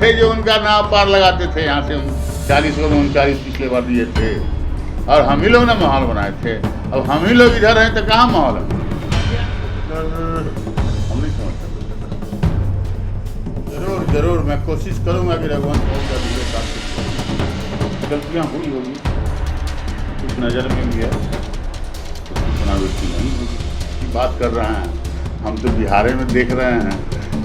थे जो उनका नाव पार लगाते थे। यहाँ से 40 को 39 पिछले बार दिए थे और हम ही लोग ने माहौल बनाए थे। अब हम ही लोग इधर हैं तो कहाँ माहौल है? हम नहीं समझते। जरूर जरूर मैं कोशिश करूँगा कि रघुवंश गलतियाँ हुई होगी, कुछ नज़र में भी है, कुछ पुनरावृत्ति नहीं होगी। बात कर रहे हैं हम तो बिहार में देख रहे हैं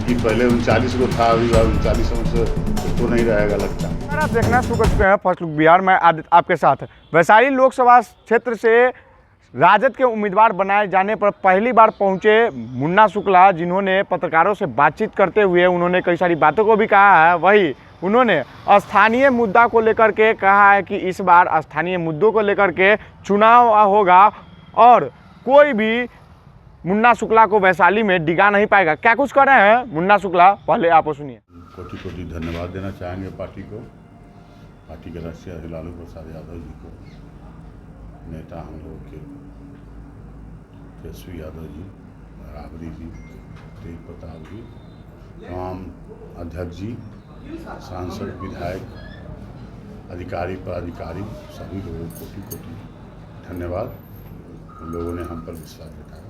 कि पहले 39 को था, अभी 39 से तो नहीं रहेगा लगता। आप देखना शुरू कर चुके हैं फर्स्ट लुक बिहार में आपके साथ। वैशाली लोकसभा क्षेत्र से राजद के उम्मीदवार बनाए जाने पर पहली बार पहुंचे मुन्ना शुक्ला, जिन्होंने पत्रकारों से बातचीत करते हुए उन्होंने कई सारी बातों को भी कहा है। वही उन्होंने स्थानीय मुद्दा को लेकर के कहा है कि इस बार स्थानीय मुद्दों को लेकर के चुनाव होगा और कोई भी मुन्ना शुक्ला को वैशाली में डिगा नहीं पाएगा। क्या कुछ कर रहे हैं मुन्ना शुक्ला, पहले आप सुनिए। कोटि कोटि धन्यवाद देना चाहेंगे पार्टी को, पार्टी के राष्ट्रीय अध्यक्ष लालू प्रसाद यादव जी को, नेता हम लोग के तेजस्वी यादव जी, राबड़ी जी, तेज प्रताप जी, तमाम अध्यक्ष जी, सांसद, विधायक, अधिकारी, पदाधिकारी, सभी लोगों को कोटि कोटि धन्यवाद। लोगों ने हम पर विश्वास जताया।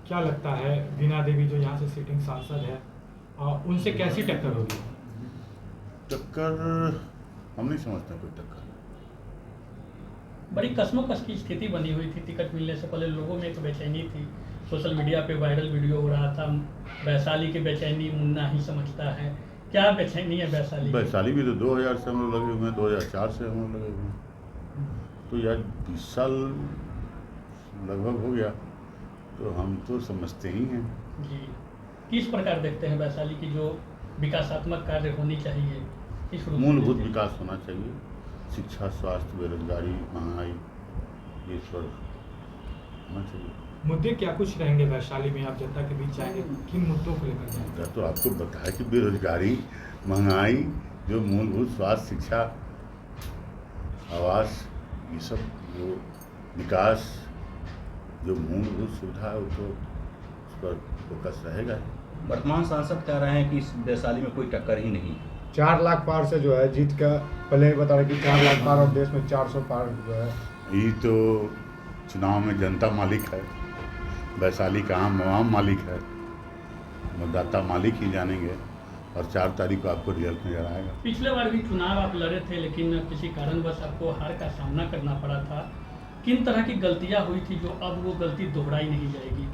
क्या लगता है बीना देवी जो यहाँ से सिटिंग सांसद है उनसे कैसी टक्कर होगी? टक्कर हम नहीं समझते कोई टक्कर। बड़ी कश्मकश की स्थिति बनी हुई थी। टिकट मिलने से पहले लोगों में एक बेचैनी थी। सोशल मीडिया पे वायरल वीडियो हो रहा था, वैशाली की बेचैनी मुन्ना ही समझता है। क्या बेचैनी है वैशाली? वैशाली भी तो 2000 से हम लोग लगे हुए हैं, 2004 से हम लोग लगे हुए हैं, तो यार 20 साल लगभग हो गया, तो हम तो समझते ही हैं। जी, किस प्रकार देखते हैं वैशाली की जो विकासात्मक कार्य होनी चाहिए? किस रूप में मूलभूत विकास होना चाहिए, शिक्षा, स्वास्थ्य, बेरोजगारी, महंगाई, ये सब होना चाहिए। मुद्दे क्या कुछ रहेंगे वैशाली में, आप जनता के बीच जाएंगे, किन मुद्दों को लेकर जाएंगे? तो आपको बताया कि बेरोजगारी, महंगाई, जो मूलभूत स्वास्थ्य, शिक्षा, आवास, ये सब जो विकास, जो मूलभूत सुविधा है, वो तो उस पर फोकस रहेगा। वर्तमान सांसद कह रहे हैं कि इस वैशाली में कोई टक्कर ही नहीं। 4 लाख पार से जो है जीत का, पहले बता रहे कि 4 लाख पार और देश में 400 पार जो है। ये तो चुनाव में जनता मालिक है, वैशाली का आम मालिक है, मतदाता मालिक ही जानेंगे और 4 तारीख को आपको रिजल्ट नजर आएगा। पिछले बार भी चुनाव आप लड़े थे, लेकिन किसी कारणवश आपको हार का सामना करना पड़ा था। किन तरह की गलतियां हुई थी जो अब वो गलती दोहराई नहीं जाएगी?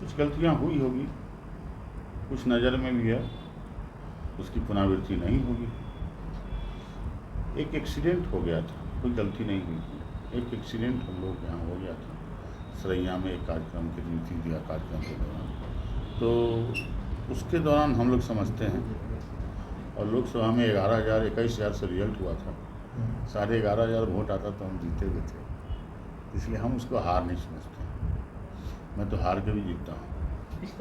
कुछ गलतियां हुई होगी, कुछ नज़र में भी है, उसकी पुनरावृत्ति नहीं होगी। एक एक्सीडेंट हो गया था, कोई गलती नहीं हुई थी। एक एक्सीडेंट हम लोग यहाँ हो गया था सरैया में, एक कार्यक्रम के नीति दिया कार्यक्रम के दौरान, तो उसके दौरान हम लोग समझते हैं। और लोकसभा में 21,000 से रिजल्ट हुआ था, 11,500 वोट आता तो हम जीते हुए थे, इसलिए हम उसको हार नहीं समझते। मैं तो हार के भी जीतता हूँ। इस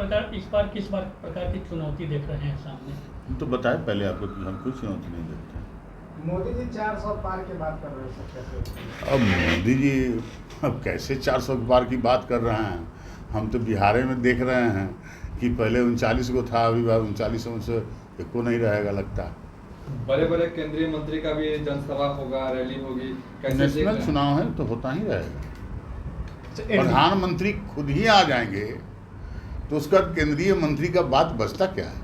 बार किस प्रकार की चुनौती देख रहे हैं सामने? हम तो बताए पहले आपको कि हम कोई चुनौती नहीं देखते हैं। मोदी जी 400 पार की बात कर रहे हैं। अब मोदी जी अब कैसे 400 पार की बात कर रहे हैं? हम तो बिहार में देख रहे हैं कि पहले 39 को था, अभी 39 से एको नहीं रहेगा लगता। बड़े बड़े केंद्रीय मंत्री का भी जनसभा होगा, रैली होगी, नेशनल चुनाव है तो होता ही रहेगा। प्रधानमंत्री खुद ही आ जाएंगे तो उसका केंद्रीय मंत्री का बात बचता क्या है?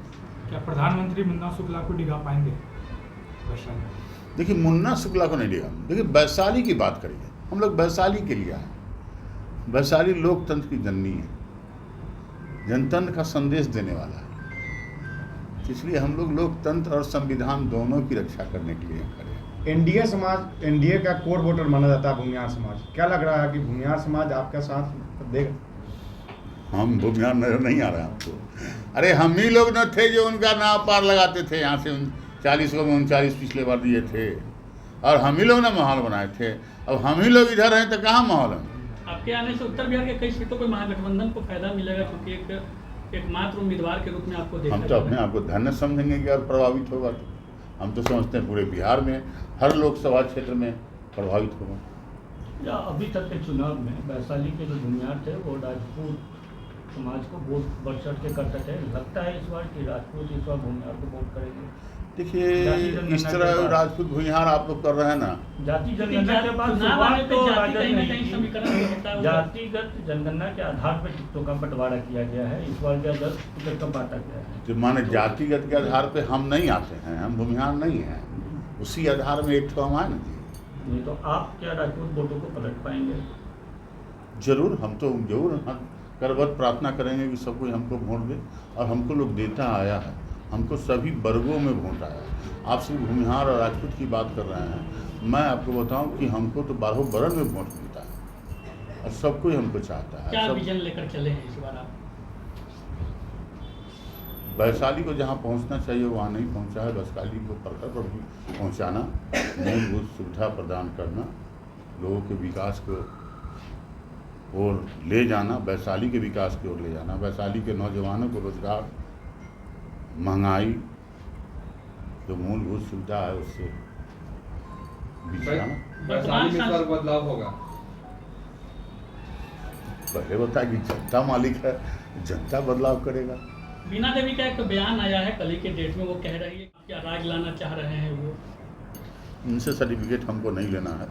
क्या प्रधानमंत्री मुन्ना शुक्ला को डिगा पाएंगे वैशाली? देखिए, मुन्ना शुक्ला को नहीं डिगा। देखिए, वैशाली की बात करिए, हम लोग वैशाली के लिए आए। वैशाली लोकतंत्र की जननी है, जनतंत्र का संदेश देने वाला है, इसलिए हम लोग लोकतंत्र और संविधान दोनों की रक्षा करने के लिए खड़े हैं। एनडीए समाज, एनडीए का कोर वोटर माना जाता है भूमिहार समाज। क्या लग रहा है कि भूमिहार समाज आपका साथ देगा? हम भूमिहार नजर नहीं आ रहा है आपको? अरे हम ही लोग न थे जो उनका नाव पार लगाते थे। यहाँ से 40 को 39 पिछले बार दिए थे और हम ही लोग ने माहौल बनाए थे। अब हम ही लोग इधर हैं तो कहाँ माहौल है? आपके आने से उत्तर बिहार के कई सीटों पर महागठबंधन को फायदा मिलेगा, क्योंकि एक मात्र उम्मीदवार के रूप में आपको देखा हम तो अपने आप को धन्य समझेंगे कि और प्रभावित होगा। तो हम तो समझते हैं पूरे बिहार में हर लोकसभा क्षेत्र में प्रभावित होगा। या अभी तक के चुनाव में वैशाली के जो बुनियाद थे वो राजपूत समाज को वोट बढ़ चढ़ के कर सके। लगता है इस बार कि राजपूत इस बार भूमिहार को वोट करेंगे। देखिए, इस तरह राजपूत भूमिहार आप लोग कर रहे हैं ना, जाति जनगणना के बाद चुनाव शुरुआत आने पे तो जाति राजद कहीं ना ने कहीं की। समीकरण जो होता है वो- जातिगत जनगणना के आधार पर टिकटों का बंटवारा किया गया है। इस बार क्या 10 टिकट का बांटा गया है। जो माने जातिगत के आधार पे हम नहीं आते हैं, हम भूमिहार नहीं हैं, उसी आधार में एक ठो हम आए ना जी। नहीं तो आप क्या राजपूत वोटों को पलट पाएंगे? जरूर, हम तो जरूर करवत प्रार्थना करेंगे कि सब कोई हमको वोट दे, और हमको लोग देता आया है, हमको सभी वर्गों में वोट आया है। आप सिर्फ भूमिहार और राजपूत की बात कर रहे हैं, मैं आपको बताऊं कि हमको तो 12 वर्ण में वोट मिलता है और सब कोई हमको चाहता है। क्या सब विजन लेकर चले हैं इस बार आप? वैशाली को जहाँ पहुँचना चाहिए वहाँ नहीं पहुँचा है। वैशाली को परखर पर भी पहुँचाना, मूलभूत सुविधा प्रदान करना, लोगों के विकास को और ले जाना, वैशाली के विकास की ओर ले जाना, वैशाली के नौजवानों को रोजगार, महंगाई, जो मूलभूत सुविधा है उससे बिछड़ाना। वैशाली में इस बार बदलाव होगा। पहले बताया कि जनता मालिक है, जनता बदलाव करेगा। बीना देवी का एक बयान आया है कल ही के डेट में, वो कह रही है क्या राज लाना चाह रहे हैं वो। उनसे सर्टिफिकेट हमको नहीं लेना है।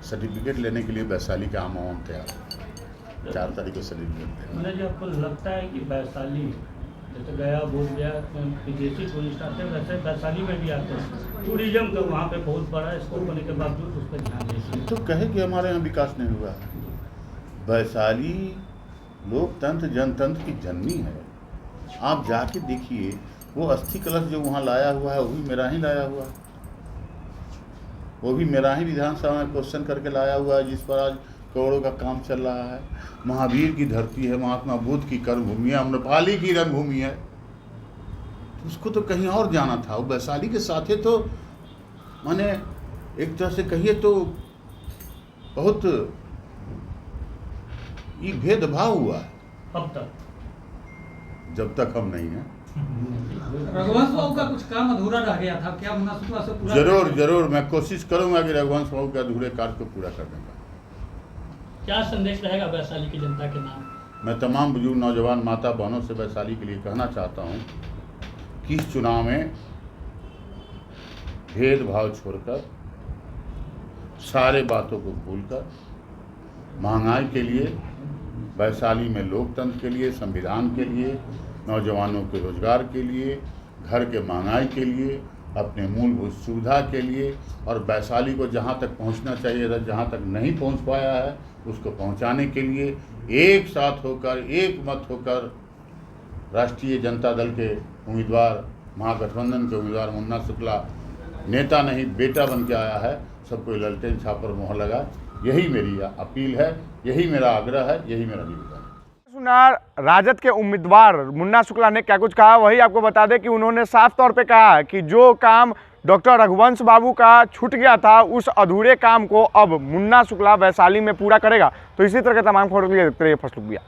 सर्टिफिकेट लेने के लिए वैशाली का आम आवाम तैयार है। 4 तारीख को सर्टिफिकेट देना। मैंने जो आपको लगता है कि वैशाली जैसे गया बोध गया विदेशी टूरिस्ट आते हैं, वैसे वैशाली में भी आते हैं। टूरिज्म का वहाँ पे बहुत बड़ा स्कोप होने के बावजूद उस पर ध्यान दीजिए। तो कहे कि हमारे यहाँ विकास नहीं हुआ है। वैशाली लोकतंत्र जनतंत्र की जननी है। आप जाके देखिए, वो अस्थि कलश जो वहाँ लाया हुआ है वो भी मेरा ही लाया हुआ है, वो भी मेरा ही विधानसभा में क्वेश्चन करके लाया हुआ है, जिस पर आज करोड़ों का काम चल रहा है। महावीर की धरती है, महात्मा बुद्ध की कर्मभूमि है, अम्रपाली की रंगभूमि है। उसको तो कहीं और जाना था। वो वैशाली के साथ है, तो माने एक तरह से कहिए तो बहुत ये भेदभाव हुआ है। अब तक जब तक हम नहीं हैं। रघुवंश बाबू का कुछ काम अधूरा रह गया था, क्या मुन्ना शुक्ला से पूरा? जरूर जरूर, मैं कोशिश करूंगा कि रघुवंश बाबू के अधूरे कार्य को पूरा करने का। क्या संदेश रहेगा वैशाली की जनता के नाम? मैं तमाम बुजुर्ग नौजवान माता बहनों से वैशाली के लिए कहना चाहता हूं कि इस चुनाव में भेदभाव छोड़कर, सारे बातों को भूलकर, महंगाई के लिए, वैशाली में लोकतंत्र के लिए, संविधान के लिए, नौजवानों के रोजगार के लिए, घर के महंगाई के लिए, अपने मूलभूत सुविधा के लिए, और वैशाली को जहां तक पहुंचना चाहिए था, जहां तक नहीं पहुंच पाया है, उसको पहुंचाने के लिए एक साथ होकर, एक मत होकर, राष्ट्रीय जनता दल के उम्मीदवार, महागठबंधन के उम्मीदवार मुन्ना शुक्ला नेता नहीं बेटा बन के आया है। सबको ललटेन छाप पर मोहर लगा, यही मेरी अपील है, यही मेरा आग्रह है, यही मेरा निवेदन है। सुना राजद के उम्मीदवार मुन्ना शुक्ला ने क्या कुछ कहा, वही आपको बता दें कि उन्होंने साफ तौर पे कहा कि जो काम डॉक्टर रघुवंश बाबू का छूट गया था, उस अधूरे काम को अब मुन्ना शुक्ला वैशाली में पूरा करेगा। तो इसी तरह के तमाम खबरों के लिए देखते रहिए फर्स्ट लुक बिहार।